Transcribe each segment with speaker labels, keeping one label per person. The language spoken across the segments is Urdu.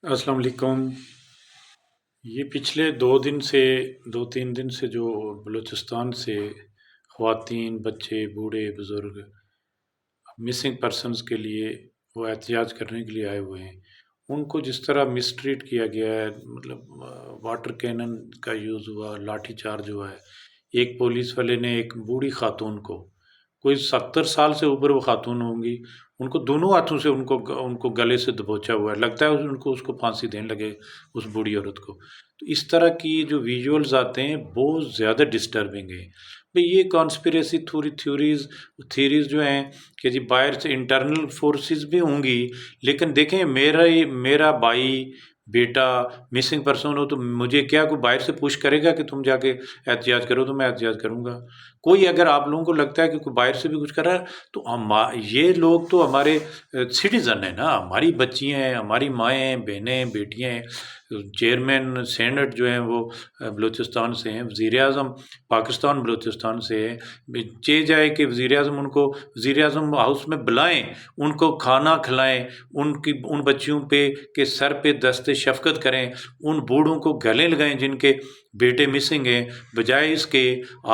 Speaker 1: السلام علیکم۔ یہ پچھلے 2 تین دن سے جو بلوچستان سے خواتین، بچے، بوڑھے، بزرگ مسنگ پرسنز کے لیے وہ احتجاج کرنے کے لیے آئے ہوئے ہیں، ان کو جس طرح مس ٹریٹ کیا گیا ہے، مطلب واٹر کینن کا یوز ہوا، لاٹھی چارج ہوا ہے۔ ایک پولیس والے نے ایک بوڑھی خاتون کو، کوئی 70 سال سے اوپر وہ خاتون ہوں گی، ان کو دونوں ہاتھوں سے ان کو گلے سے دبوچا ہوا ہے، لگتا ہے ان کو پھانسی دینے لگے اس بوڑھی عورت کو۔ تو اس طرح کی جو ویژولز آتے ہیں بہت زیادہ ڈسٹربنگ ہیں بھئی۔ یہ کانسپریسی تھیوریز جو ہیں کہ جی باہر سے انٹرنل فورسز بھی ہوں گی، لیکن دیکھیں میرا بھائی، بیٹا مسنگ پرسن ہو تو مجھے کیا کوئی باہر سے پوش کرے گا کہ تم جا کے احتجاج کرو؟ تو میں احتجاج کروں گا۔ کوئی اگر آپ لوگوں کو لگتا ہے کہ کوئی باہر سے بھی کچھ کر رہا ہے تو یہ لوگ تو ہمارے سٹیزن ہیں نا، ہماری بچیاں ہیں، ہماری مائیں ہیں، بہنیں، بیٹیاں ہیں۔ چیئرمین سینٹ جو ہیں وہ بلوچستان سے ہیں، وزیر اعظم پاکستان بلوچستان سے ہیں۔ چاہے جائے کہ وزیر اعظم ان کو وزیر اعظم ہاؤس میں بلائیں، ان کو کھانا کھلائیں، ان بچیوں پہ کے سر پہ دست شفقت کریں، ان بوڑھوں کو گلے لگائیں جن کے بیٹے مسنگ ہیں، بجائے اس کے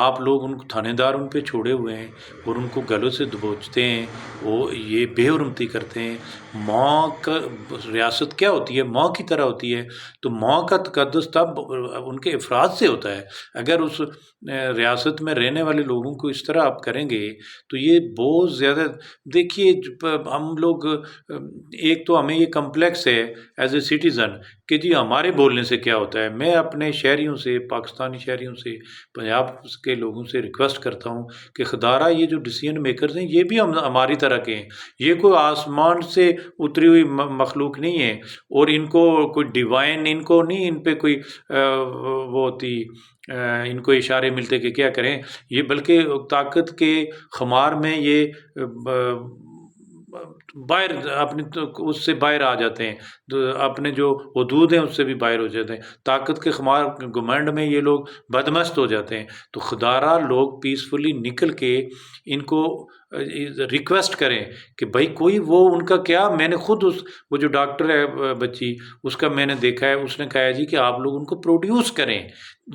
Speaker 1: آپ لوگ ان کو تھانے دار ان پہ چھوڑے ہوئے ہیں اور ان کو گلوں سے دبوچتے ہیں، وہ یہ بے حرمتی کرتے ہیں۔ ماں کا ریاست کیا ہوتی ہے؟ ماں کی طرح ہوتی ہے، تو ماں کا تقدس تب ان کے افراد سے ہوتا ہے۔ اگر اس ریاست میں رہنے والے لوگوں کو اس طرح آپ کریں گے تو یہ بہت زیادہ، دیکھیے ہم لوگ ایک تو ہمیں یہ کمپلیکس ہے ایز اے سٹیزن کہ جی ہمارے بولنے سے کیا ہوتا ہے۔ میں اپنے شہریوں سے، پاکستانی شہریوں سے، پنجاب کے لوگوں سے ریکویسٹ کرتا ہوں کہ خدارہ یہ جو ڈیسیژن میکرز ہیں یہ بھی ہماری طرح کے ہیں، یہ کوئی آسمان سے اتری ہوئی مخلوق نہیں ہے، اور ان کو کوئی ڈیوائن ان کو نہیں، ان پہ کوئی وہ ہوتی ان کو اشارے ملتے کہ کیا کریں، یہ بلکہ طاقت کے خمار میں یہ باہر اپنی اس سے باہر آ جاتے ہیں، اپنے جو حدود ہیں اس سے بھی باہر ہو جاتے ہیں، طاقت کے خمار گھمنڈ میں یہ لوگ بدمست ہو جاتے ہیں۔ تو خدارہ لوگ پیسفلی نکل کے ان کو ریکویسٹ کریں کہ بھائی کوئی وہ ان کا کیا، میں نے خود وہ جو ڈاکٹر ہے بچی، اس کا میں نے دیکھا ہے، اس نے کہا ہے جی کہ آپ لوگ ان کو پروڈیوس کریں،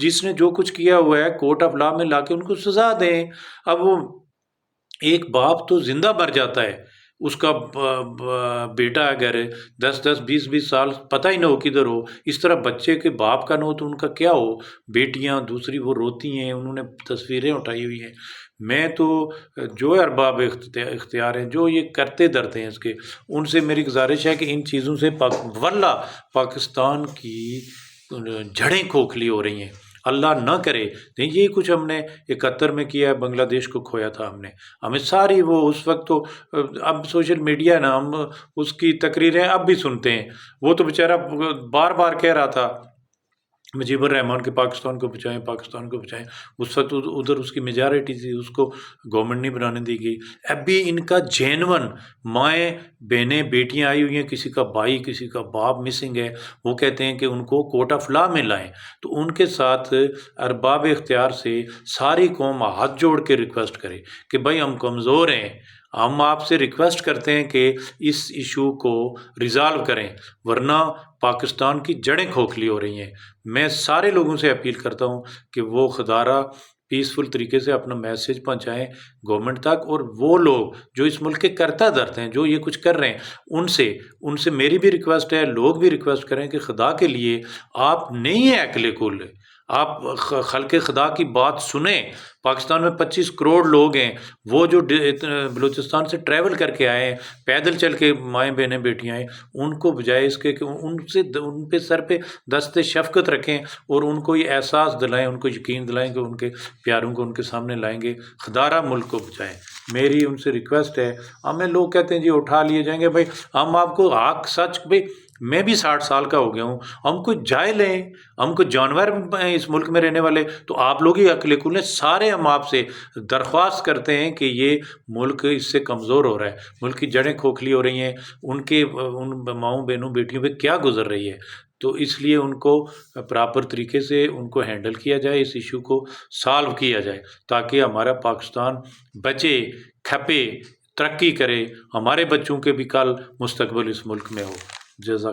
Speaker 1: جس نے جو کچھ کیا ہوا ہے کورٹ آف لا میں لا کے ان کو سزا دیں۔ اب وہ ایک باپ تو زندہ مر جاتا ہے، اس کا بیٹا اگر 10 10 20 20 سال پتہ ہی نہ ہو کدھر ہو، اس طرح بچے کے باپ کا نہ ہو تو ان کا کیا ہو؟ بیٹیاں دوسری وہ روتی ہیں، انہوں نے تصویریں اٹھائی ہوئی ہیں۔ میں تو جو ارباب اختیار ہیں، جو یہ کرتے درتے ہیں اس کے، ان سے میری گزارش ہے کہ ان چیزوں سے واللہ پاکستان کی جڑیں کھوکھلی ہو رہی ہیں۔ اللہ نہ کرے یہ کچھ ہم نے 71 میں کیا ہے، بنگلہ دیش کو کھویا تھا ہمیں ساری وہ اس وقت تو، اب سوشل میڈیا ہے نا، ہم اس کی تقریریں اب بھی سنتے ہیں۔ وہ تو بیچارہ بار بار کہہ رہا تھا مجیب الرحمان کے پاکستان کو بچائیں، پاکستان کو بچائیں، اس وقت ادھر اس کی میجارٹی تھی، اس کو گورنمنٹ نہیں بنانے دی گئی۔ اب بھی ان کا جینون مائیں، بہنیں، بیٹیاں آئی ہوئی ہیں، کسی کا بھائی، کسی کا باپ مسنگ ہے، وہ کہتے ہیں کہ ان کو کورٹ آف لا میں لائیں۔ تو ان کے ساتھ ارباب اختیار سے ساری قوم ہاتھ جوڑ کے ریکویسٹ کرے کہ بھائی ہم کمزور ہیں، ہم آپ سے ریکویسٹ کرتے ہیں کہ اس ایشو کو ریزالو کریں، ورنہ پاکستان کی جڑیں کھوکھلی ہو رہی ہیں۔ میں سارے لوگوں سے اپیل کرتا ہوں کہ وہ خدارہ پیسفل طریقے سے اپنا میسیج پہنچائیں گورنمنٹ تک، اور وہ لوگ جو اس ملک کے کرتا درد ہیں، جو یہ کچھ کر رہے ہیں، ان سے میری بھی ریکویسٹ ہے، لوگ بھی ریکویسٹ کریں کہ خدا کے لیے آپ نہیں ہیں اکلے کل، آپ خلق خدا کی بات سنیں۔ پاکستان میں 25 کروڑ لوگ ہیں، وہ جو بلوچستان سے ٹریول کر کے آئے ہیں، پیدل چل کے مائیں بہنیں بیٹیاں ہیں، ان کو بجائے اس کے کہ ان پہ سر پہ دست شفقت رکھیں اور ان کو یہ احساس دلائیں، ان کو یقین دلائیں کہ ان کے پیاروں کو ان کے سامنے لائیں گے، خدارہ ملک کو بچائیں۔ میری ان سے ریکویسٹ ہے۔ ہمیں لوگ کہتے ہیں جی اٹھا لیے جائیں گے، بھائی ہم آپ کو حق سچ، بھائی میں بھی 60 سال کا ہو گیا ہوں، ہم کو جائل ہیں، ہم کو جانور ہیں اس ملک میں رہنے والے، تو آپ لوگ ہی عقل کل ہیں، سارے ہم آپ سے درخواست کرتے ہیں کہ یہ ملک اس سے کمزور ہو رہا ہے، ملک کی جڑیں کھوکھلی ہو رہی ہیں، ان ماؤں بہنوں بیٹیوں پہ کیا گزر رہی ہے، تو اس لیے ان کو پراپر طریقے سے ان کو ہینڈل کیا جائے، اس ایشو کو سالو کیا جائے، تاکہ ہمارا پاکستان بچے، کھپے، ترقی کرے، ہمارے بچوں کے بھی کل مستقبل اس ملک میں ہو۔ جزاک